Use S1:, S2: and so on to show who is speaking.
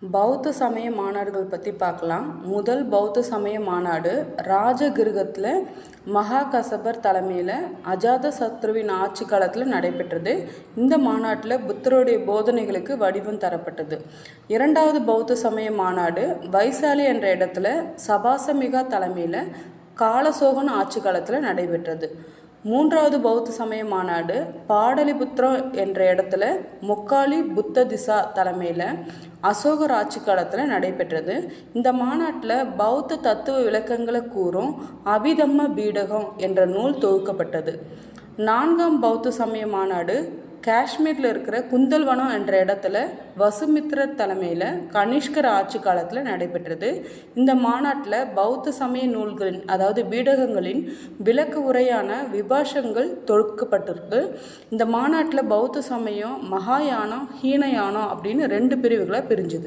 S1: பௌத்த சமய மாநாடுகள் பற்றி பார்க்கலாம். முதல் பௌத்த சமய மாநாடு ராஜகிருகத்தில் மகாகசபர் தலைமையில் அஜாத சத்ருவின் ஆட்சி காலத்தில் நடைபெற்றது. இந்த மாநாட்டில் புத்தருடைய போதனைகளுக்கு வடிவம் தரப்பட்டது. இரண்டாவது பௌத்த சமய மாநாடு வைசாலி என்ற இடத்துல சபாசமிகா தலைமையில் காலசோகன் ஆட்சி காலத்தில் நடைபெற்றது. மூன்றாவது பௌத்த சமய மாநாடு பாடலிபுத்திரம் என்ற இடத்துல மொக்காலி புத்த திசா தலைமையில் அசோகர் ஆட்சி காலத்தில் நடைபெற்றது. இந்த மாநாட்டில் பௌத்த தத்துவ விளக்கங்களை கூறும் அபிதம்ம பீடகம் என்ற நூல் தொகுக்கப்பட்டது. நான்காம் பௌத்த சமய மாநாடு காஷ்மீரில் இருக்கிற குந்தல்வனம் என்ற இடத்துல வசுமித்ரர் தலைமையில் கனிஷ்கர் ஆட்சி காலத்தில் நடைபெற்றது. இந்த மாநாட்டில் பௌத்த சமய நூல்களின் அதாவது பீடகங்களின் விளக்க உரையான விபாஷங்கள் தொகுக்கப்பட்டிருக்கு. இந்த மாநாட்டில் பௌத்த சமயம் மகாயானம் ஹீனயானம் அப்படின்னு 2 பிரிவுகளாக பிரிஞ்சுது.